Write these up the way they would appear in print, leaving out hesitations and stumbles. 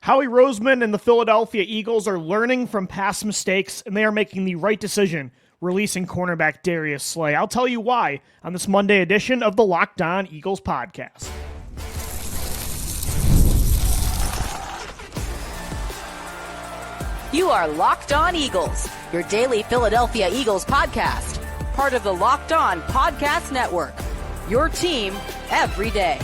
Howie Roseman and the Philadelphia Eagles are learning from past mistakes, and they are making the right decision releasing cornerback Darius Slay. I'll tell you why on this Monday edition of the Locked On Eagles podcast. You are Locked On Eagles, your daily Philadelphia Eagles podcast, part of the Locked On Podcast Network, your team every day.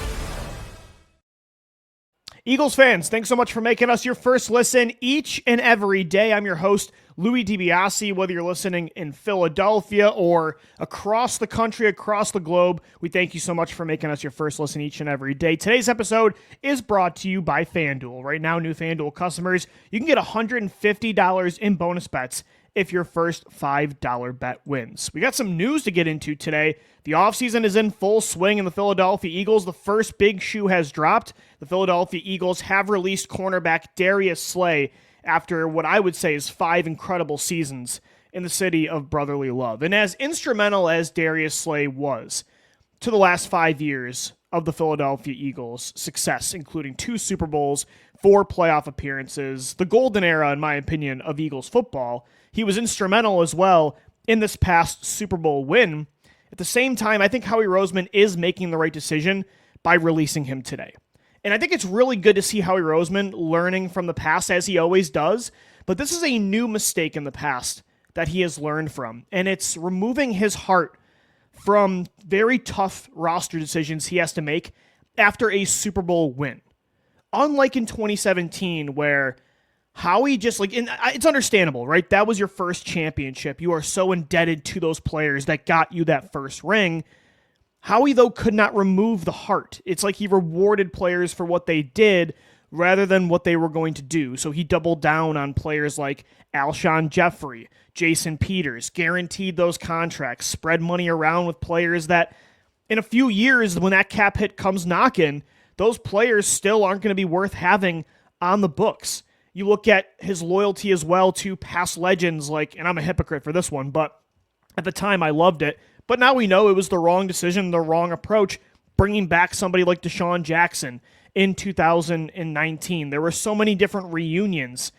Eagles fans, thanks so much for making us your first listen each and every day. I'm your host, Louie DiBiase. Whether you're listening in Philadelphia or across the country, across the globe, we thank you so much for making us your first listen each and every day. Today's episode is brought to you by FanDuel. Right now, new FanDuel customers, you can get $150 in bonus bets if your first $5 bet wins. We got some news to get into today. The offseason is in full swing in the Philadelphia Eagles. The first big shoe has dropped. The Philadelphia Eagles have released cornerback Darius Slay after what I would say is 5 incredible seasons in the city of brotherly love. And as instrumental as Darius Slay was to the last 5 years of the Philadelphia Eagles' success, including 2 Super Bowls, 4 playoff appearances, the golden era, in my opinion, of Eagles football, he was instrumental as well in this past Super Bowl win. At the same time, I think Howie Roseman is making the right decision by releasing him today. And I think it's really good to see Howie Roseman learning from the past, as he always does. But this is a new mistake in the past that he has learned from. And it's removing his heart from very tough roster decisions he has to make after a Super Bowl win. Unlike in 2017, where Howie just it's understandable, right? That was your first championship. You are so indebted to those players that got you that first ring. Howie, though, could not remove the heart. It's like he rewarded players for what they did rather than what they were going to do. So he doubled down on players like Alshon Jeffrey, Jason Peters, guaranteed those contracts, spread money around with players that in a few years, when that cap hit comes knocking, those players still aren't going to be worth having on the books. You look at his loyalty as well to past legends and I'm a hypocrite for this one, but at the time I loved it. But now we know it was the wrong decision, the wrong approach, bringing back somebody like Deshaun Jackson in 2019. There were so many different reunions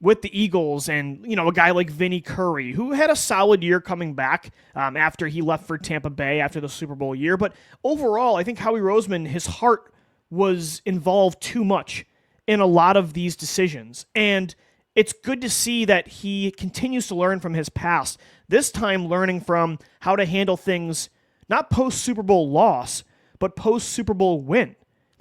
with the Eagles and, a guy like Vinny Curry, who had a solid year coming back after he left for Tampa Bay after the Super Bowl year. But overall, I think Howie Roseman, his heart was involved too much in a lot of these decisions. And it's good to see that he continues to learn from his past, this time learning from how to handle things, not post-Super Bowl loss, but post-Super Bowl win.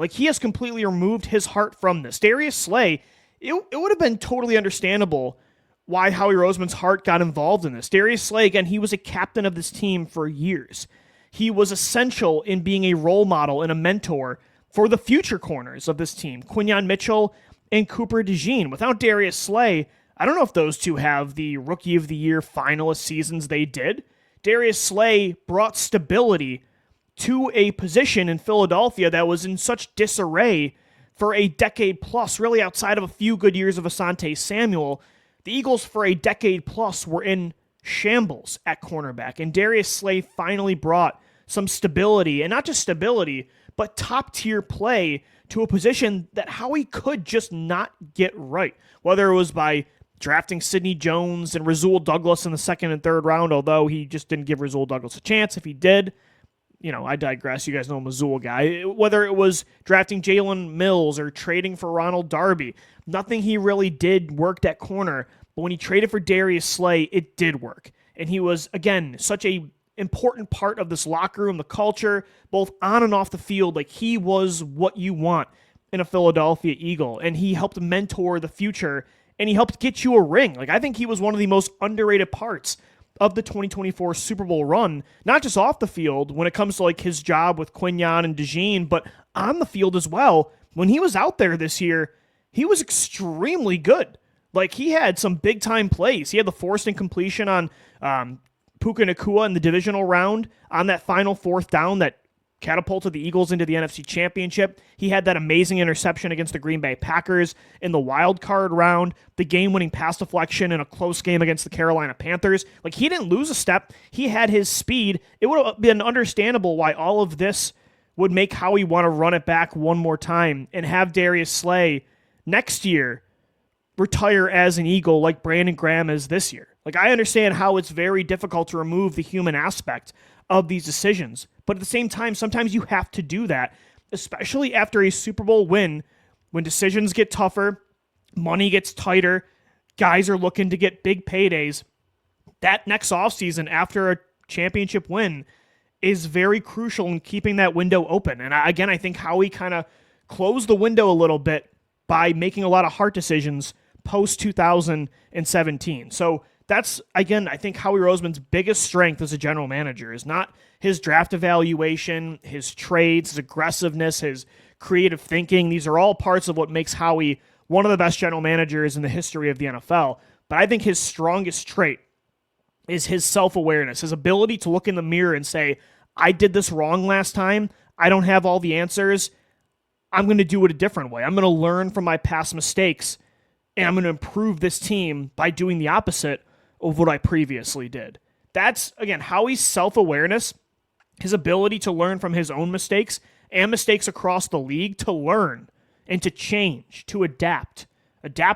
He has completely removed his heart from this. Darius Slay, it would have been totally understandable why Howie Roseman's heart got involved in this. Darius Slay, again, he was a captain of this team for years. He was essential in being a role model and a mentor for the future corners of this team, Quinyon Mitchell and Cooper DeJean. Without Darius Slay, I don't know if those two have the Rookie of the Year finalist seasons they did. Darius Slay brought stability to a position in Philadelphia that was in such disarray for a decade plus, really outside of a few good years of Asante Samuel. The Eagles for a decade plus were in shambles at cornerback, and Darius Slay finally brought some stability, and not just stability, but top-tier play to a position that Howie could just not get right, whether it was by drafting Sidney Jones and Rasul Douglas in the second and third round, although he just didn't give Rasul Douglas a chance. If he did, I digress. You guys know I'm a Rasul guy. Whether it was drafting Jalen Mills or trading for Ronald Darby, nothing he really did worked at corner, but when he traded for Darius Slay, it did work. And he was, again, such a important part of this locker room, the culture, both on and off the field. He was what you want in a Philadelphia Eagle, and he helped mentor the future, and he helped get you a ring. I think he was one of the most underrated parts of the 2024 Super Bowl run, not just off the field when it comes to his job with Quinyon and DeJean, but on the field as well. When he was out there this year, he was extremely good. He had some big-time plays. He had the forced incompletion on Puka Nacua in the divisional round on that final fourth down that catapulted the Eagles into the NFC Championship. He had that amazing interception against the Green Bay Packers in the wild card round, the game-winning pass deflection in a close game against the Carolina Panthers. He didn't lose a step. He had his speed. It would have been understandable why all of this would make Howie want to run it back one more time and have Darius Slay next year retire as an Eagle like Brandon Graham is this year. Like, I understand how it's very difficult to remove the human aspect of these decisions, but at the same time, sometimes you have to do that, especially after a Super Bowl win, when decisions get tougher, money gets tighter, guys are looking to get big paydays. That next offseason after a championship win is very crucial in keeping that window open. And I think Howie kind of closed the window a little bit by making a lot of hard decisions post 2017. So that's, again, I think Howie Roseman's biggest strength as a general manager is not his draft evaluation, his trades, his aggressiveness, his creative thinking. These are all parts of what makes Howie one of the best general managers in the history of the NFL. But I think his strongest trait is his self-awareness, his ability to look in the mirror and say, I did this wrong last time. I don't have all the answers. I'm going to do it a different way. I'm going to learn from my past mistakes, and I'm going to improve this team by doing the opposite of what I previously did. That's, again, Howie's self-awareness, his ability to learn from his own mistakes and mistakes across the league, to learn and to change, to adapt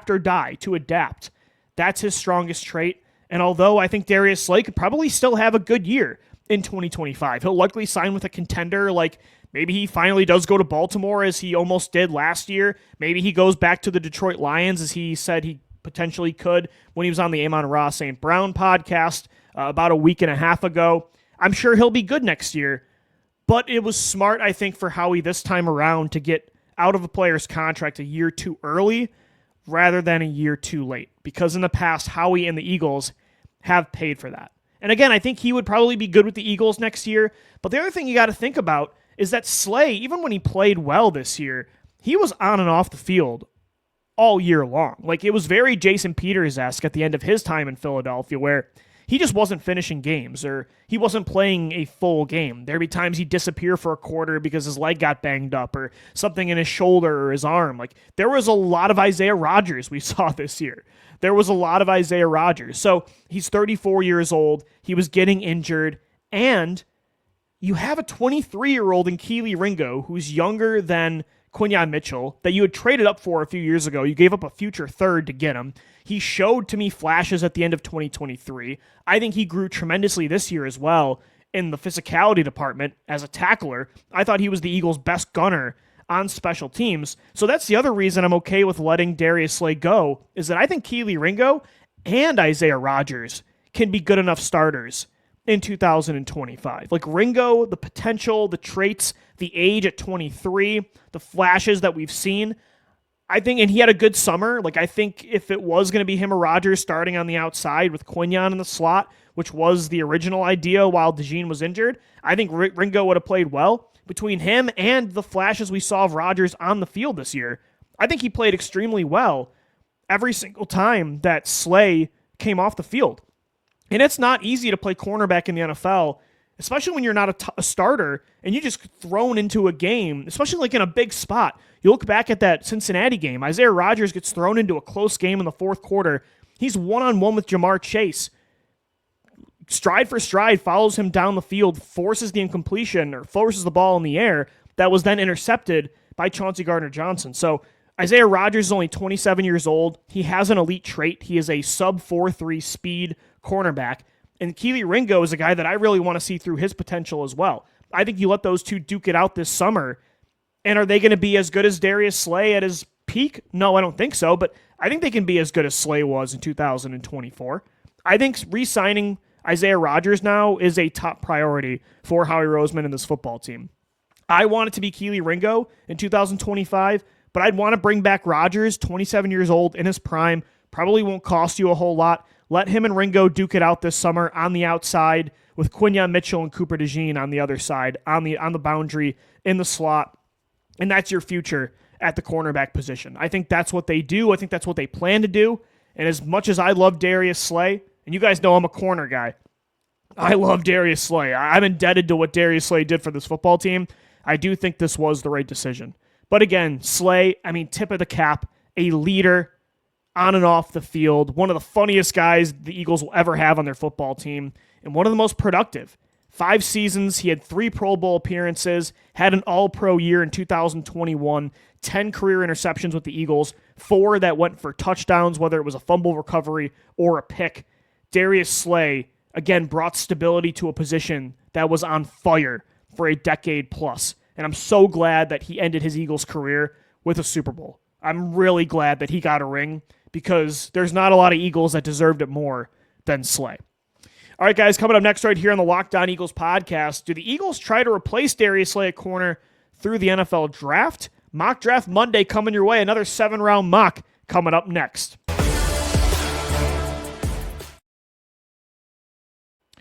or die, to adapt. That's his strongest trait. And although I think Darius Slay could probably still have a good year in 2025, he'll likely sign with a contender. Like, maybe he finally does go to Baltimore as he almost did last year. Maybe he goes back to the Detroit Lions as he said he potentially could when he was on the Amon-Ra St. Brown podcast about a week and a half ago. I'm sure he'll be good next year, but it was smart, I think, for Howie this time around to get out of a player's contract a year too early rather than a year too late, because in the past, Howie and the Eagles have paid for that. And again, I think he would probably be good with the Eagles next year, but the other thing you got to think about is that Slay, even when he played well this year, he was on and off the field all year long. Like, it was very Jason Peters-esque at the end of his time in Philadelphia, where he just wasn't finishing games, or he wasn't playing a full game. There'd be times he'd disappear for a quarter because his leg got banged up, or something in his shoulder or his arm. Like, there was a lot of Isaiah Rodgers we saw this year. There was a lot of Isaiah Rodgers. So he's 34 years old. He was getting injured, and you have a 23-year-old in Kelee Ringo who's younger than Quinyon Mitchell that you had traded up for a few years ago. You gave up a future third to get him. He showed to me flashes at the end of 2023. I think he grew tremendously this year as well in the physicality department as a tackler. I thought he was the Eagles' best gunner on special teams. So that's the other reason I'm okay with letting Darius Slay go, is that I think Kelee Ringo and Isaiah Rodgers can be good enough starters in 2025. Like, Ringo, the potential, the traits, the age at 23, the flashes that we've seen, I think, and he had a good summer. Like, I think if it was going to be him or Rodgers starting on the outside with Quinyon in the slot, which was the original idea while DeJean was injured, I think Ringo would have played well. Between him and the flashes we saw of Rodgers on the field this year, I think he played extremely well every single time that Slay came off the field. And it's not easy to play cornerback in the NFL, especially when you're not a starter and you just thrown into a game, especially like in a big spot. You look back at that Cincinnati game, Isaiah Rodgers gets thrown into a close game in the fourth quarter. He's one-on-one with Jamar Chase. Stride for stride, follows him down the field, forces the incompletion, or forces the ball in the air that was then intercepted by Chauncey Gardner-Johnson. So Isaiah Rodgers is only 27 years old. He has an elite trait. He is a sub 4.3 speed cornerback. And Kelee Ringo is a guy that I really want to see through his potential as well. I think you let those two duke it out this summer. And are they going to be as good as Darius Slay at his peak? No, I don't think so. But I think they can be as good as Slay was in 2024. I think re-signing Isaiah Rodgers now is a top priority for Howie Roseman and this football team. I want it to be Kelee Ringo in 2025, but I'd want to bring back Rodgers, 27 years old, in his prime. Probably won't cost you a whole lot. Let him and Ringo duke it out this summer on the outside with Quinyon Mitchell and Cooper DeJean on the other side, on the boundary, in the slot. And that's your future at the cornerback position. I think that's what they do. I think that's what they plan to do. And as much as I love Darius Slay, and you guys know I'm a corner guy, I love Darius Slay. I'm indebted to what Darius Slay did for this football team. I do think this was the right decision. But again, Slay, tip of the cap, a leader on and off the field, one of the funniest guys the Eagles will ever have on their football team, and one of the most productive. 5 seasons, he had 3 Pro Bowl appearances, had an All-Pro year in 2021, 10 career interceptions with the Eagles, 4 that went for touchdowns, whether it was a fumble recovery or a pick. Darius Slay, again, brought stability to a position that was on fire for a decade plus. And I'm so glad that he ended his Eagles career with a Super Bowl. I'm really glad that he got a ring because there's not a lot of Eagles that deserved it more than Slay. All right, guys, coming up next right here on the Locked On Eagles podcast, do the Eagles try to replace Darius Slay at corner through the NFL draft? Mock Draft Monday coming your way. Another 7-round mock coming up next.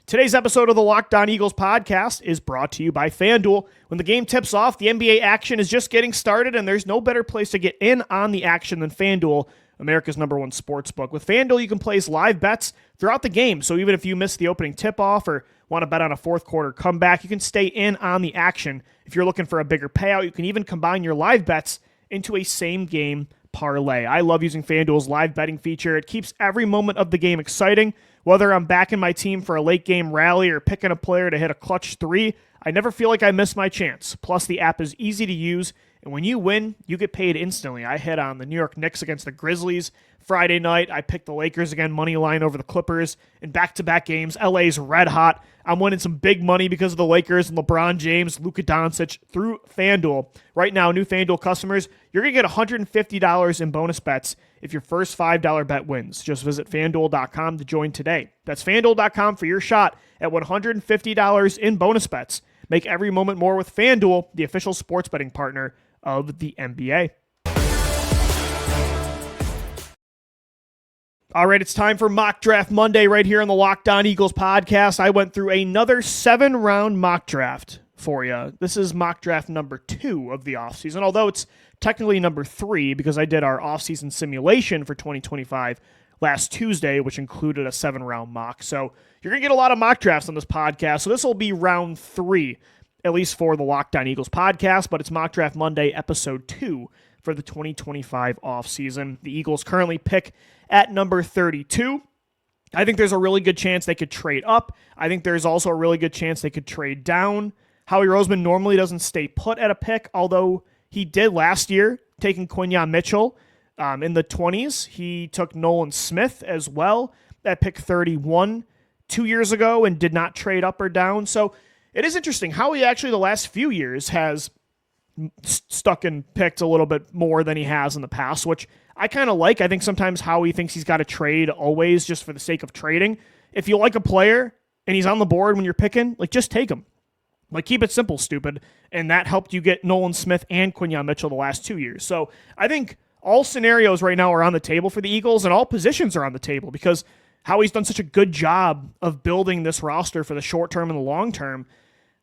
Today's episode of the Locked On Eagles podcast is brought to you by FanDuel. When the game tips off, the NBA action is just getting started, and there's no better place to get in on the action than FanDuel, America's #1 sportsbook. With FanDuel, you can place live bets throughout the game, so even if you miss the opening tip-off or want to bet on a fourth quarter comeback, you can stay in on the action. If you're looking for a bigger payout, you can even combine your live bets into a same-game parlay. I love using FanDuel's live betting feature. It keeps every moment of the game exciting. Whether I'm backing my team for a late-game rally or picking a player to hit a clutch 3, I never feel like I miss my chance. Plus, the app is easy to use, and when you win, you get paid instantly. I hit on the New York Knicks against the Grizzlies Friday night. I picked the Lakers again, money line over the Clippers. In back-to-back games, LA's red hot. I'm winning some big money because of the Lakers and LeBron James, Luka Doncic through FanDuel. Right now, new FanDuel customers, you're going to get $150 in bonus bets if your first $5 bet wins. Just visit FanDuel.com to join today. That's FanDuel.com for your shot at $150 in bonus bets. Make every moment more with FanDuel, the official sports betting partner of the NBA. All right, it's time for Mock Draft Monday right here on the Locked On Eagles podcast. I went through another 7-round mock draft for you. This is mock draft number 2 of the offseason, although it's technically number 3 because I did our offseason simulation for 2025 last Tuesday, which included a 7-round mock. So you're going to get a lot of mock drafts on this podcast. So this will be round 3, at least for the Locked On Eagles podcast, but it's Mock Draft Monday, episode 2 for the 2025 offseason. The Eagles currently pick at number 32. I think there's a really good chance they could trade up. I think there's also a really good chance they could trade down. Howie Roseman normally doesn't stay put at a pick, although he did last year, taking Quinyon Mitchell in the 20s. He took Nolan Smith as well at pick 31 2 years ago and did not trade up or down. So it is interesting. Howie actually the last few years has stuck and picked a little bit more than he has in the past, which I kind of like. I think sometimes Howie thinks he's got to trade always just for the sake of trading. If you like a player and he's on the board when you're picking, like just take him. Like keep it simple, stupid. And that helped you get Nolan Smith and Quinyon Mitchell the last 2 years. So I think all scenarios right now are on the table for the Eagles and all positions are on the table because Howie's done such a good job of building this roster for the short term and the long term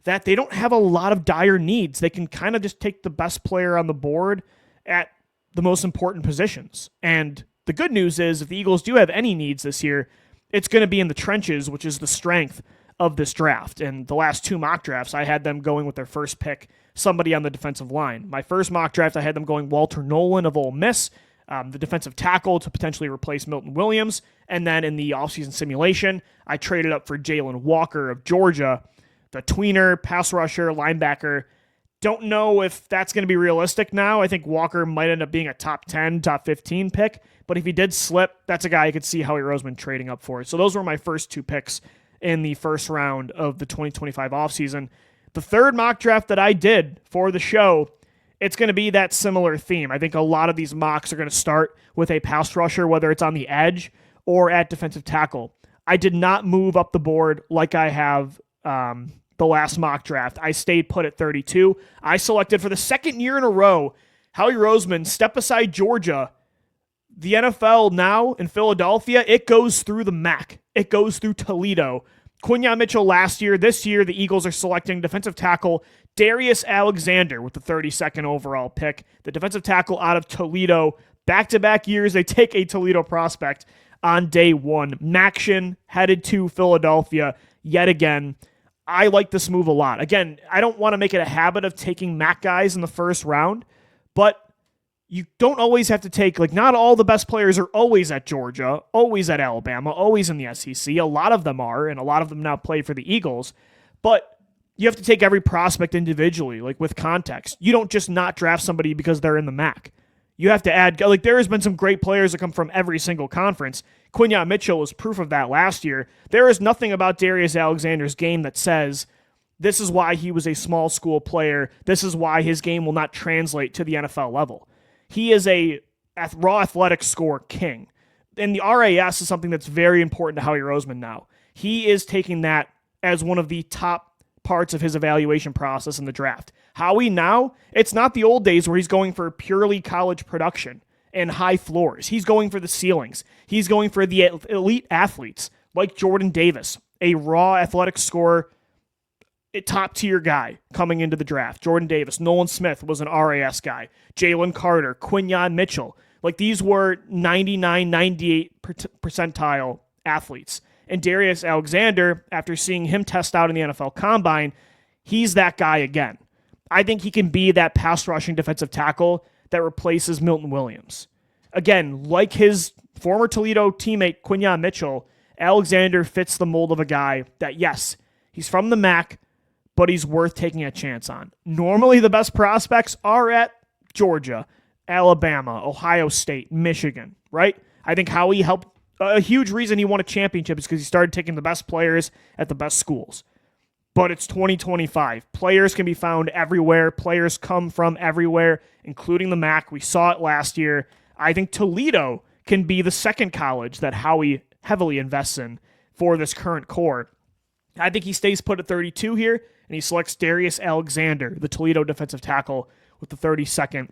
that they don't have a lot of dire needs. They can kind of just take the best player on the board at the most important positions. And the good news is if the Eagles do have any needs this year, it's going to be in the trenches, which is the strength of this draft. And the last 2 mock drafts, I had them going with their first pick, somebody on the defensive line. My first mock draft, I had them going Walter Nolan of Ole Miss, the defensive tackle to potentially replace Milton Williams. And then in the offseason simulation, I traded up for Jalen Walker of Georgia, the tweener, pass rusher, linebacker. Don't know if that's going to be realistic now. I think Walker might end up being a top 10, top 15 pick. But if he did slip, that's a guy I could see Howie Roseman trading up for. So those were my first 2 picks in the first round of the 2025 offseason. The third mock draft that I did for the show, it's going to be that similar theme. I think a lot of these mocks are going to start with a pass rusher, whether it's on the edge or at defensive tackle. I did not move up the board like I have the last mock draft. I stayed put at 32. I selected for the second year in a row, Howie Roseman, step aside Georgia. The NFL now in Philadelphia, it goes through the MAC. It goes through Toledo. Quinyon Mitchell last year. This year, the Eagles are selecting defensive tackle Darius Alexander with the 32nd overall pick. The defensive tackle out of Toledo. Back-to-back years, they take a Toledo prospect on day 1. Maction headed to Philadelphia yet again. I like this move a lot. Again, I don't want to make it a habit of taking MAC guys in the first round, but you don't always have to take, like, not all the best players are always at Georgia, always at Alabama, always in the SEC. A lot of them are, and a lot of them now play for the Eagles. But you have to take every prospect individually, like with context. You don't just not draft somebody because they're in the MAC. You have to add, like there has been some great players that come from every single conference. Quinyon Mitchell was proof of that last year. There is nothing about Darius Alexander's game that says this is why he was a small school player. This is why his game will not translate to the NFL level. He is a raw athletic score king. And the RAS is something that's very important to Howie Roseman now. He is taking that as one of the top parts of his evaluation process in the draft. Howie now, it's not the old days where he's going for purely college production and high floors. He's going for the ceilings. He's going for the elite athletes like Jordan Davis, a raw athletic scorer, a top-tier guy coming into the draft. Jordan Davis, Nolan Smith was an RAS guy. Jalen Carter, Quinyon Mitchell. Like these were 99, 98 percentile athletes. And Darius Alexander, after seeing him test out in the NFL Combine, he's that guy again. I think he can be that pass-rushing defensive tackle that replaces Milton Williams. Again, like his former Toledo teammate Quinyon Mitchell, Alexander fits the mold of a guy that, yes, he's from the MAC, but he's worth taking a chance on. Normally, the best prospects are at Georgia, Alabama, Ohio State, Michigan, right? I think Howie helped. A huge reason he won a championship is because he started taking the best players at the best schools. But it's 2025. Players can be found everywhere. Players come from everywhere, including the MAC. We saw it last year. I think Toledo can be the second college that Howie heavily invests in for this current core. I think he stays put at 32 here, and he selects Darius Alexander, the Toledo defensive tackle, with the 32nd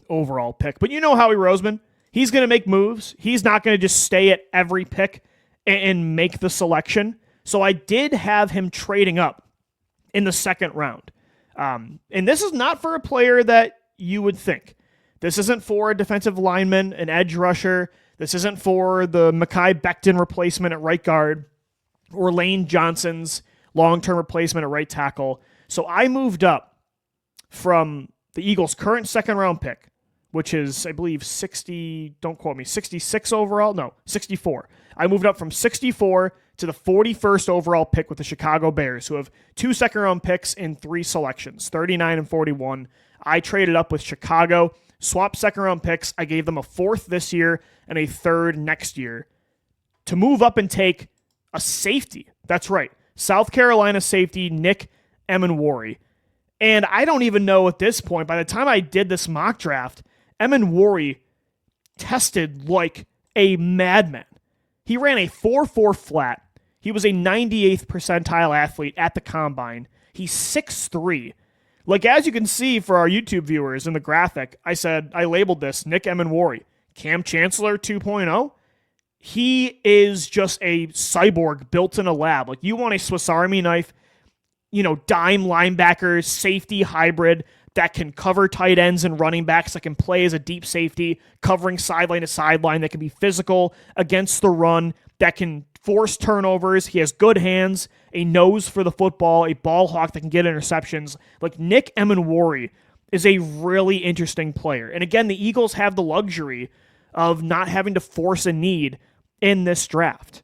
overall pick. But you know Howie Roseman. He's going to make moves. He's not going to just stay at every pick and make the selection. So I did have him trading up in the second round. And this is not for a player that you would think. This isn't for a defensive lineman, an edge rusher. This isn't for the Mekhi Becton replacement at right guard or Lane Johnson's long-term replacement at right tackle. So I moved up from the Eagles' current second-round pick, which is, I believe, 66 overall? No, 64. I moved up from 64 to the 41st overall pick with the Chicago Bears, who have 2 second-round picks in 3 selections, 39 and 41. I traded up with Chicago, swapped second-round picks. I gave them a 4th this year and a 3rd next year to move up and take a safety. That's right, South Carolina safety Nick Emenwari. And I don't even know at this point, by the time I did this mock draft, Emenwari tested like a madman. He ran a 4.4 flat. He was a 98th percentile athlete at the combine. He's 6'3". Like, as you can see for our YouTube viewers in the graphic, I labeled this Nick Emenwari, Cam Chancellor 2.0. He is just a cyborg built in a lab. Like, you want a Swiss Army knife, dime linebacker, safety hybrid that can cover tight ends and running backs, that can play as a deep safety, covering sideline to sideline, that can be physical against the run, that can force turnovers. He has good hands, a nose for the football, a ball hawk that can get interceptions. Like, Nick Emenwari is a really interesting player. And again, the Eagles have the luxury of not having to force a need in this draft.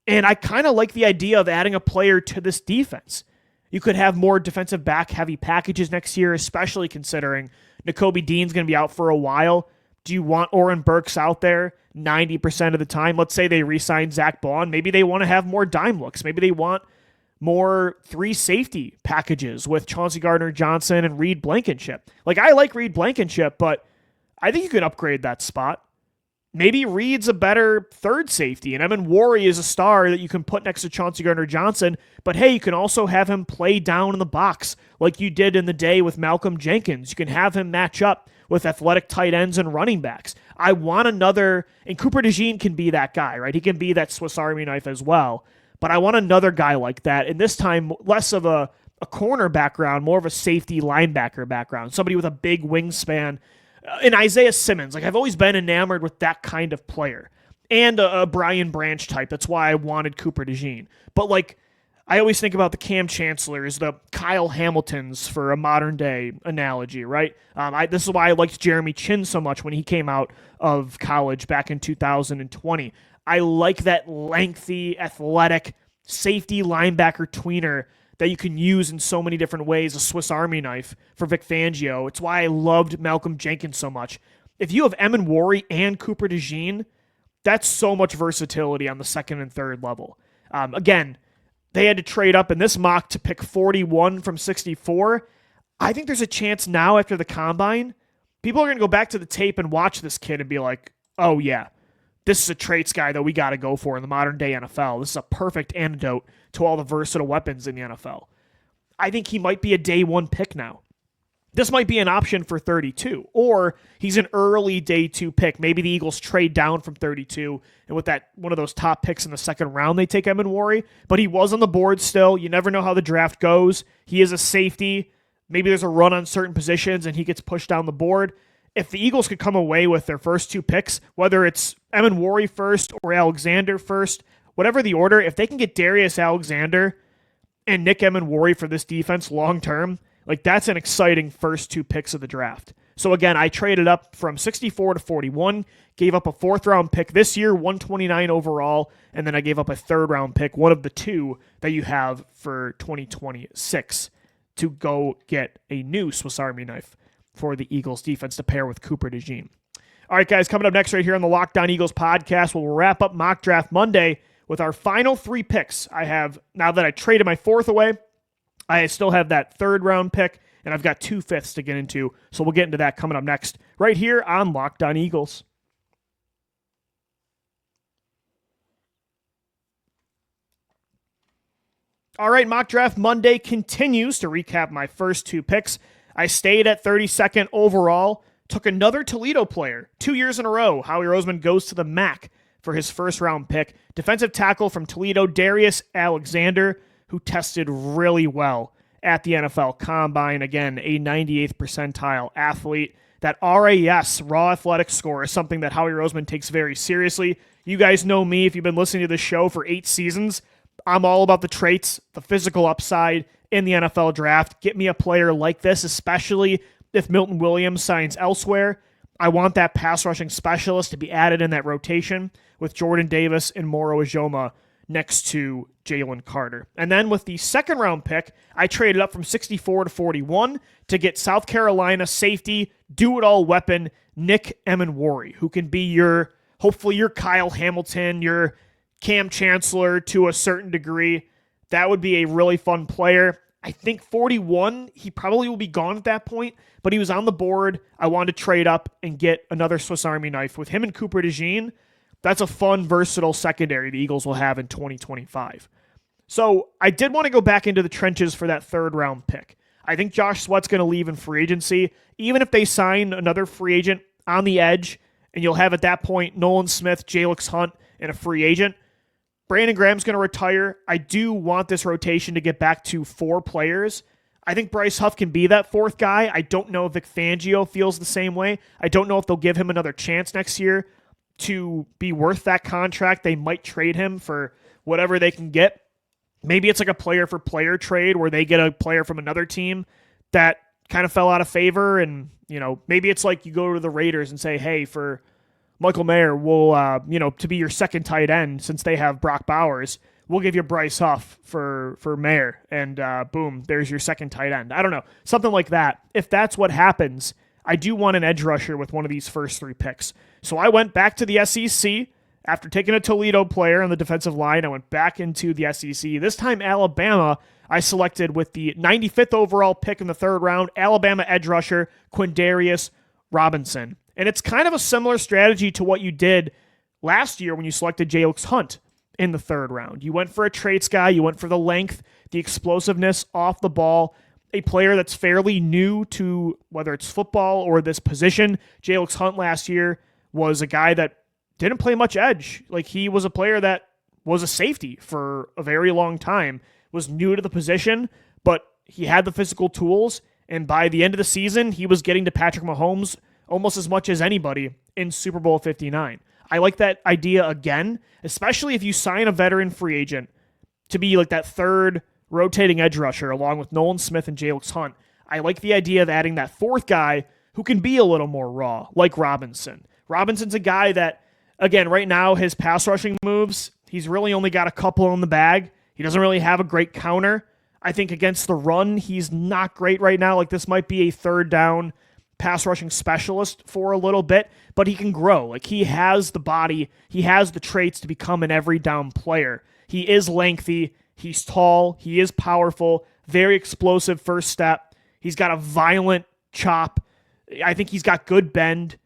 And I kind of like the idea of adding a player to this defense. You could have more defensive back heavy packages next year, especially considering Nakobe Dean's going to be out for a while. Do you want Oren Burks out there 90% of the time? Let's say they re-sign Zach Bond. Maybe they want to have more dime looks. Maybe they want more 3 safety packages with Chauncey Gardner-Johnson and Reed Blankenship. Like, I like Reed Blankenship, but I think you can upgrade that spot. Maybe Reed's a better 3rd safety, and Emenwari is a star that you can put next to Chauncey Gardner-Johnson, but hey, you can also have him play down in the box like you did in the day with Malcolm Jenkins. You can have him match up with athletic tight ends and running backs. I want another, and Cooper DeJean can be that guy, right? He can be that Swiss Army knife as well, but I want another guy like that, and this time less of a corner background, more of a safety linebacker background, somebody with a big wingspan. And Isaiah Simmons, like, I've always been enamored with that kind of player. And a Brian Branch type. That's why I wanted Cooper DeJean. But, like, I always think about the Cam Chancellors, the Kyle Hamiltons for a modern-day analogy, right? This is why I liked Jeremy Chin so much when he came out of college back in 2020. I like that lengthy, athletic, safety linebacker tweener that you can use in so many different ways, a Swiss Army knife for Vic Fangio. It's why I loved Malcolm Jenkins so much. If you have Emin and Cooper DeJean, that's so much versatility on the second and third level. Again, they had to trade up in this mock to pick 41 from 64. I think there's a chance now after the combine, people are going to go back to the tape and watch this kid and be like, oh yeah, this is a traits guy that we got to go for in the modern day NFL. This is a perfect antidote to all the versatile weapons in the NFL. I think he might be a day one pick now. This might be an option for 32, or he's an early day two pick. Maybe the Eagles trade down from 32, and with that one of those top picks in the second round, they take Emin, but he was on the board still. You never know how the draft goes. He is a safety. Maybe there's a run on certain positions, and he gets pushed down the board. If the Eagles could come away with their first two picks, whether it's Emin first or Alexander first, whatever the order, if they can get Darius Alexander and Nick Emin for this defense long term, like that's an exciting first two picks of the draft. So again, I traded up from 64 to 41, gave up a fourth round pick this year, 129 overall, and then I gave up a third round pick, one of the two that you have for 2026, to go get a new Swiss Army knife for the Eagles defense to pair with Cooper DeJean. All right, guys, coming up next right here on the Locked On Eagles podcast, we'll wrap up Mock Draft Monday with our final three picks. I have, now that I traded my fourth away, I still have that third round pick, and I've got 2 fifths to get into. So we'll get into that coming up next, right here on Locked On Eagles. All right, Mock Draft Monday continues. To recap my first 2 picks, I stayed at 32nd overall, took another Toledo player 2 years in a row. Howie Roseman goes to the MAC for his first round pick. Defensive tackle from Toledo, Darius Alexander, who tested really well at the NFL Combine. Again, a 98th percentile athlete. That RAS, raw athletic score, is something that Howie Roseman takes very seriously. You guys know me. If you've been listening to this show for 8 seasons, I'm all about the traits, the physical upside in the NFL draft. Get me a player like this, especially if Milton Williams signs elsewhere. I want that pass rushing specialist to be added in that rotation with Jordan Davis and Moro Ijoma next to Jalen Carter. And then with the second round pick, I traded up from 64 to 41 to get South Carolina safety, do-it-all weapon, Nick Emin, who can be hopefully your Kyle Hamilton, your Cam Chancellor to a certain degree. That would be a really fun player. I think 41, he probably will be gone at that point, but he was on the board. I wanted to trade up and get another Swiss Army knife. With him and Cooper DeJean, that's a fun, versatile secondary the Eagles will have in 2025. So I did want to go back into the trenches for that third round pick. I think Josh Sweat's going to leave in free agency. Even if they sign another free agent on the edge, and you'll have at that point Nolan Smith, Jalix Hunt, and a free agent, Brandon Graham's going to retire. I do want this rotation to get back to 4 players. I think Bryce Huff can be that fourth guy. I don't know if Vic Fangio feels the same way. I don't know if they'll give him another chance next year to be worth that contract. They might trade him for whatever they can get. Maybe it's like a player-for-player trade where they get a player from another team that kind of fell out of favor, and maybe it's like you go to the Raiders and say, hey, for Michael Mayer, we'll to be your second tight end, since they have Brock Bowers, we'll give you Bryce Huff for Mayer, and boom, there's your second tight end. I don't know, something like that. If that's what happens, I do want an edge rusher with one of these first 3 picks. So I went back to the SEC. After taking a Toledo player on the defensive line, I went back into the SEC. This time, Alabama, I selected with the 95th overall pick in the third round, Alabama edge rusher Quindarius Robinson. And it's kind of a similar strategy to what you did last year when you selected Jalix Hunt in the third round. You went for a traits guy. You went for the length, the explosiveness off the ball, a player that's fairly new to whether it's football or this position. Jalix Hunt last year was a guy that didn't play much edge. Like, he was a player that was a safety for a very long time, was new to the position, but he had the physical tools, and by the end of the season, he was getting to Patrick Mahomes almost as much as anybody in Super Bowl 59. I like that idea again, especially if you sign a veteran free agent to be like that third rotating edge rusher along with Nolan Smith and Jalix Hunt. I like the idea of adding that fourth guy who can be a little more raw, like Robinson. Robinson's a guy that, again, right now, his pass rushing moves, he's really only got a couple in the bag. He doesn't really have a great counter. I think against the run, he's not great right now. Like, this might be a third down pass rushing specialist for a little bit, but he can grow. Like, he has the body, he has the traits to become an every down player. He is lengthy, he's tall, he is powerful, very explosive first step. He's got a violent chop. I think he's got good bend.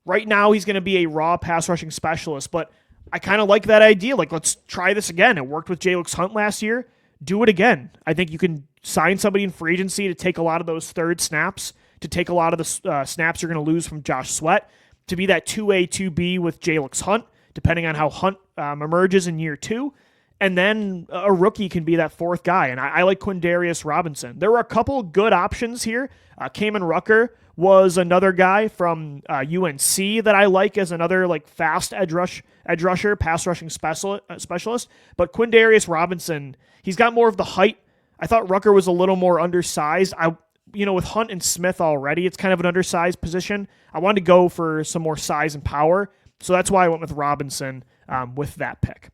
Right now, he's going to be a raw pass rushing specialist, but I kind of like that idea. Like, let's try this again. It worked with Jalen Hunt last year. Do it again. I think you can sign somebody in free agency to take a lot of those third snaps, to take a lot of the snaps you're going to lose from Josh Sweat, to be that 2A, 2B with Jalen Hunt, depending on how Hunt emerges in year 2. And then a rookie can be that fourth guy. And I like Quindarius Robinson. There were a couple good options here. Kamen Rucker was another guy from UNC that I like as another like fast edge rusher, pass rushing specialist. But Quindarius Robinson, he's got more of the height. I thought Rucker was a little more undersized. With Hunt and Smith already, it's kind of an undersized position. I wanted to go for some more size and power. So that's why I went with Robinson with that pick.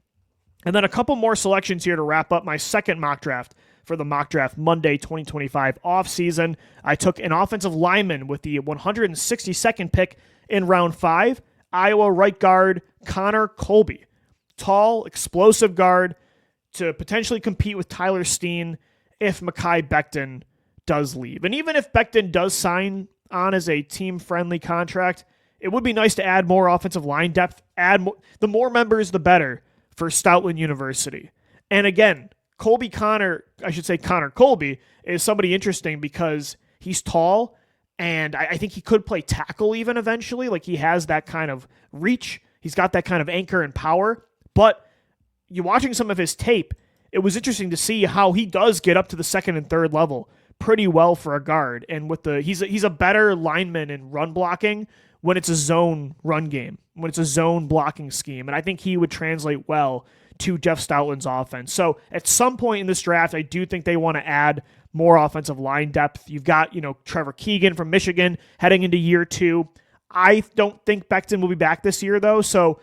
And then a couple more selections here to wrap up my second mock draft for the Mock Draft Monday 2025 offseason. I took an offensive lineman with the 162nd pick in round 5, Iowa right guard Connor Colby. Tall, explosive guard to potentially compete with Tyler Steen if Mekhi Becton does leave. And even if Becton does sign on as a team-friendly contract, it would be nice to add more offensive line depth. The more members, the better for Stoutland University. And again, Connor Colby is somebody interesting because he's tall, and I think he could play tackle even eventually. Like, he has that kind of reach. He's got that kind of anchor and power. But you're watching some of his tape, it was interesting to see how he does get up to the second and third level pretty well for a guard. And he's a better lineman in run blocking when it's a zone run game, when it's a zone blocking scheme. And I think he would translate well to Jeff Stoutland's offense. So at some point in this draft, I do think they want to add more offensive line depth. You've got, Trevor Keegan from Michigan heading into year 2. I don't think Becton will be back this year, though. So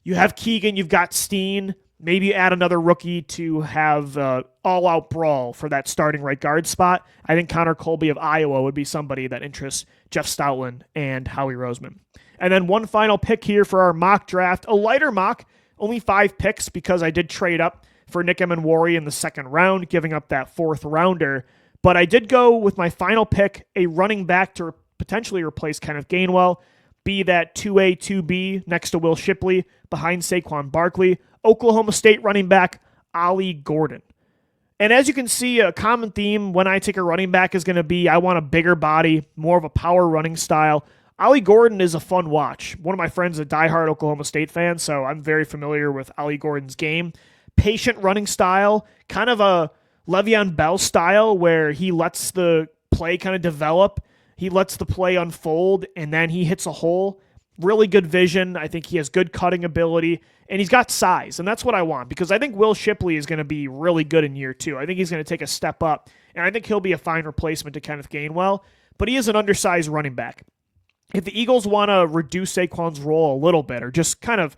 you have Keegan, you've got Steen. Maybe add another rookie to have all-out brawl for that starting right guard spot. I think Connor Colby of Iowa would be somebody that interests Jeff Stoutland and Howie Roseman. And then one final pick here for our mock draft, a lighter mock, only 5 picks because I did trade up for Nick Emenwari in the second round, giving up that 4th rounder. But I did go with my final pick, a running back to potentially replace Kenneth Gainwell, be that 2A, 2B next to Will Shipley behind Saquon Barkley. Oklahoma State running back Ollie Gordon. And as you can see, a common theme when I take a running back is going to be I want a bigger body, more of a power running style. Ollie Gordon is a fun watch. One of my friends is a diehard Oklahoma State fan, so I'm very familiar with Ollie Gordon's game. Patient running style, kind of a Le'Veon Bell style where he lets the play kind of develop. He lets the play unfold, and then he hits a hole. Really good vision. I think he has good cutting ability, and he's got size, and that's what I want because I think Will Shipley is going to be really good in year 2. I think he's going to take a step up, and I think he'll be a fine replacement to Kenneth Gainwell, but he is an undersized running back. If the Eagles want to reduce Saquon's role a little bit or just kind of,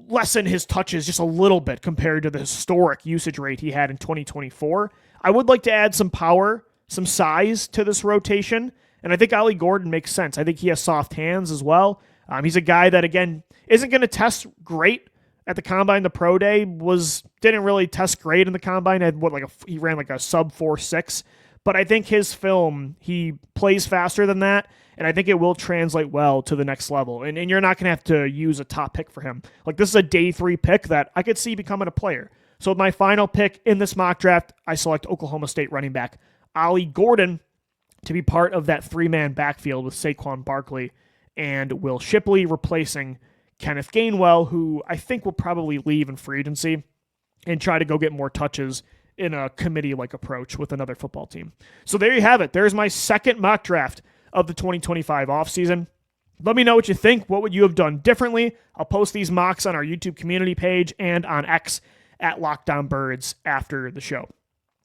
lessen his touches just a little bit compared to the historic usage rate he had in 2024, I would like to add some power, some size to this rotation. And I think Ollie Gordon makes sense. I think he has soft hands as well. He's a guy that, again, isn't going to test great at the combine. The pro day didn't really test great in the combine. He ran like a sub 4.6. But I think his film, he plays faster than that, and I think it will translate well to the next level. And you're not going to have to use a top pick for him. Like, this is a day 3 pick that I could see becoming a player. So with my final pick in this mock draft, I select Oklahoma State running back Ollie Gordon to be part of that 3-man backfield with Saquon Barkley and Will Shipley replacing Kenneth Gainwell, who I think will probably leave in free agency and try to go get more touches in a committee-like approach with another football team. So there you have it. There's my second mock draft of the 2025 offseason. Let me know what you think. What would you have done differently? I'll post these mocks on our YouTube community page and on X at Locked On Birds after the show.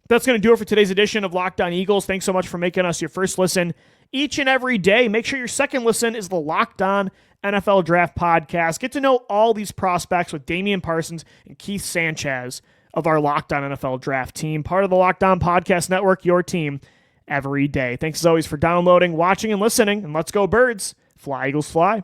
That's going to do it for today's edition of Locked On Eagles. Thanks so much for making us your first listen each and every day. Make sure your second listen is the Locked On NFL Draft Podcast. Get to know all these prospects with Damian Parsons and Keith Sanchez of our Locked On NFL Draft team, part of the Locked On Podcast Network, your team every day. Thanks as always for downloading, watching, and listening, and let's go Birds. Fly, Eagles, fly.